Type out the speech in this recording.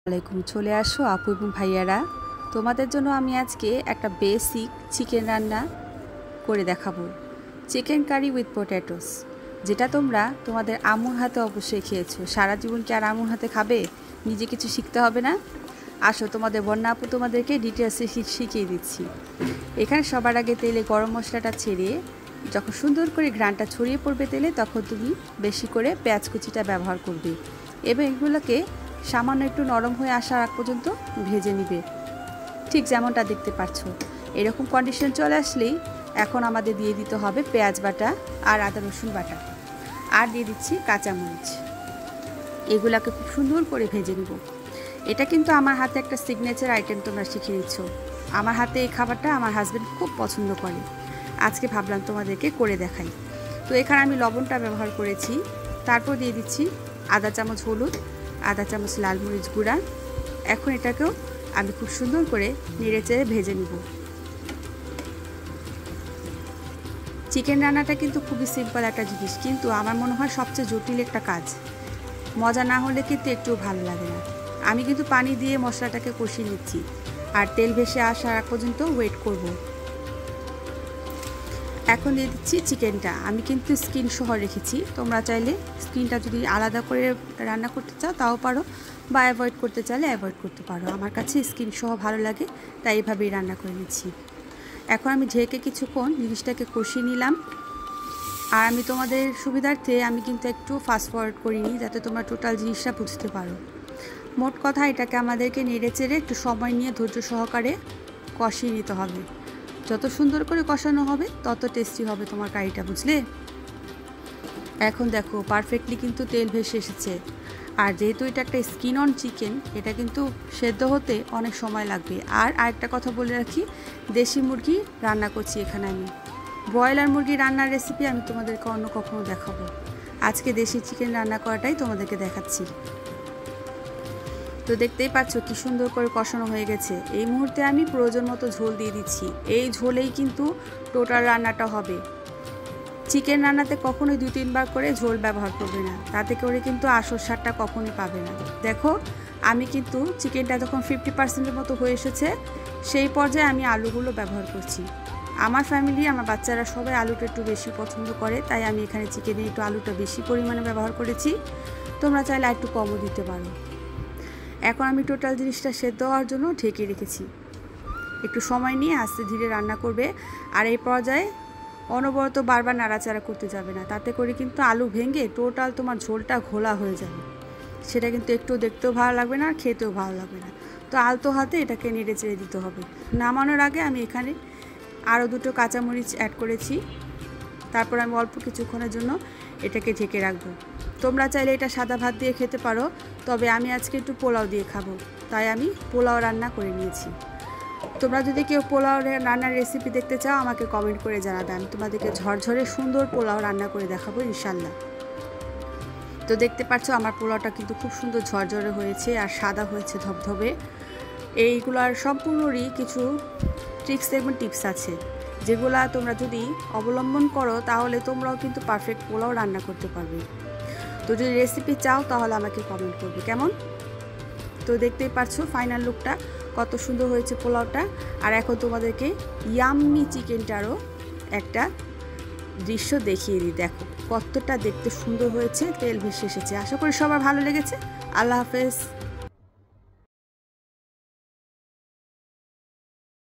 আলাইকুম, চলে আসো আপু এবং ভাইয়ারা। তোমাদের জন্য আমি আজকে একটা বেসিক চিকেন রান্না করে দেখাবো। চিকেন কারি উইথ পটেটোস, যেটা তোমরা তোমাদের আম্মুর হাতে অবশ্যই খেয়েছো। সারা জীবন কি আর আম্মুর হাতে খাবে? নিজে কিছু শিখতে হবে না? আসো, তোমাদের বন্যা আপু তোমাদেরকে ডিটেলসে শিখিয়ে দিচ্ছি। এখানে সবার আগে তেলে গরম মশলাটা ছেড়ে যখন সুন্দর করে ঘ্রাণটা ছড়িয়ে পড়বে তেলে, তখন তুমি বেশি করে পেঁয়াজ কুচিটা ব্যবহার করবে এবং এগুলোকে সামান্য একটু নরম হয়ে আসার আগ পর্যন্ত ভেজে নিবে। ঠিক যেমনটা দেখতে পাচ্ছ, এরকম কন্ডিশন চলে আসলেই এখন আমাদের দিয়ে দিতে হবে পেঁয়াজ বাটা আর আদা রসুন বাটা, আর দিয়ে দিচ্ছি কাঁচামরিচ। এগুলাকে খুব সুন্দর করে ভেজে নিব। এটা কিন্তু আমার হাতে একটা সিগনেচার আইটেম, তোমরা শিখে নিচ্ছ। আমার হাতে এই খাবারটা আমার হাজব্যান্ড খুব পছন্দ করে। আজকে ভাবলাম তোমাদেরকে করে দেখাই। তো এখানে আমি লবণটা ব্যবহার করেছি। তারপর দিয়ে দিচ্ছি আধা চামচ হলুদ, আধা চামচ লাল মরিচ গুঁড়া। এখন এটাকেও আমি খুব সুন্দর করে নেড়েচেড়ে ভেজে নিব। চিকেন রান্নাটা কিন্তু খুবই সিম্পল একটা জিনিস, কিন্তু আমার মনে হয় সবচেয়ে জটিল একটা কাজ। মজা না হলে কিন্তু একটু ভালো লাগে না। আমি কিন্তু পানি দিয়ে মশলাটাকে কষিয়ে নিচ্ছি, আর তেল ভেসে আসার আগ পর্যন্ত ওয়েট করব। এখন দিয়ে দিচ্ছি চিকেনটা। আমি কিন্তু স্কিন সহ রেখেছি। তোমরা চাইলে স্কিনটা যদি আলাদা করে রান্না করতে চাও তাও পারো, বা অ্যাভয়েড করতে চাইলে অ্যাভয়েড করতে পারো। আমার কাছে স্কিন সহ ভালো লাগে, তাই এভাবেই রান্না করে নিচ্ছি। এখন আমি ঢেকে কিছুক্ষণ জিনিসটাকে কষিয়ে নিলাম। আর আমি তোমাদের সুবিধার্থে আমি কিন্তু একটু ফাস্ট ফরওয়ার্ড করিনি, যাতে তোমরা টোটাল জিনিসটা বুঝতে পারো। মোট কথা, এটাকে আমাদেরকে নেড়ে চেড়ে একটু সময় নিয়ে ধৈর্য সহকারে কষিয়ে নিতে হবে। যত সুন্দর করে কষানো হবে তত টেস্টি হবে তোমার কারিটা, বুঝলে? এখন দেখো পারফেক্টলি কিন্তু তেল ভেসে এসেছে। আর যেহেতু এটা একটা স্কিন অন চিকেন, এটা কিন্তু সেদ্ধ হতে অনেক সময় লাগবে। আর আরেকটা কথা বলে রাখি, দেশি মুরগি রান্না করছি এখানে আমি। ব্রয়লার মুরগি রান্নার রেসিপি আমি তোমাদেরকে অন্য কখনো দেখাবো। আজকে দেশি চিকেন রান্না করাটাই তোমাদেরকে দেখাচ্ছি। তো দেখতেই পাচ্ছ কি সুন্দর করে কষানো হয়ে গেছে। এই মুহূর্তে আমি প্রয়োজন মতো ঝোল দিয়ে দিচ্ছি। এই ঝোলেই কিন্তু টোটাল রান্নাটা হবে। চিকেন রান্নাতে কখনোই 2-3 বার করে ঝোল ব্যবহার করবে না, তাতে করে কিন্তু আসল স্বাদটা কখনোই পাবে না। দেখো, আমি কিন্তু চিকেনটা যখন 50%-এর মতো হয়ে এসেছে, সেই পর্যায়ে আমি আলুগুলো ব্যবহার করছি। আমার ফ্যামিলি, আমার বাচ্চারা সবাই আলুটা একটু বেশি পছন্দ করে, তাই আমি এখানে চিকেনে একটু আলুটা বেশি পরিমাণে ব্যবহার করেছি। তোমরা চাইলে একটু কমও দিতে পারো। এখন আমি টোটাল জিনিসটা সেদ্ধ হওয়ার জন্য ঢেকে রেখেছি। একটু সময় নিয়ে আস্তে ধীরে রান্না করবে। আর এই পর্যায়ে অনবরত বারবার নাড়াচাড়া করতে যাবে না, তাতে করে কিন্তু আলু ভেঙে টোটাল তোমার ঝোলটা ঘোলা হয়ে যাবে। সেটা কিন্তু একটু দেখতেও ভালো লাগবে না, আর খেতেও ভালো লাগবে না। তো আলতো হাতে এটাকে নেড়ে চেড়ে দিতে হবে। নামানোর আগে আমি এখানে আরও 2টো কাঁচামরিচ অ্যাড করেছি। তারপর আমি অল্প কিছুক্ষণের জন্য এটাকে ঢেকে রাখবো। তোমরা চাইলে এটা সাদা ভাত দিয়ে খেতে পারো, তবে আমি আজকে একটু পোলাও দিয়ে খাবো, তাই আমি পোলাও রান্না করে নিয়েছি। তোমরা যদি কেউ পোলাও রান্নার রেসিপি দেখতে চাও, আমাকে কমেন্ট করে জানাবে। আমি তোমাদেরকে ঝরঝরে সুন্দর পোলাও রান্না করে দেখাবো ইনশাল্লাহ। তো দেখতে পাচ্ছ আমার পোলাওটা কিন্তু খুব সুন্দর ঝরঝরে হয়েছে, আর সাদা হয়েছে ধবধবে। এইগুলোর সম্পূর্ণরই কিছু ট্রিক্স এবং টিপস আছে, যেগুলা তোমরা যদি অবলম্বন করো তাহলে তোমরাও কিন্তু পারফেক্ট পোলাও রান্না করতে পারবে। তো যদি রেসিপি চাও তাহলে আমাকে কমেন্ট করবে, কেমন? তো দেখতেই পাচ্ছো ফাইনাল লুকটা কত সুন্দর হয়েছে পোলাওটা। আর এখন তোমাদেরকে ইয়াম্মি চিকেনটারও একটা দৃশ্য দেখিয়ে দিই। দেখো কতটা দেখতে সুন্দর হয়েছে, তেল ভেসে এসেছে। আশা করি সবার ভালো লেগেছে। আল্লাহ হাফেজ।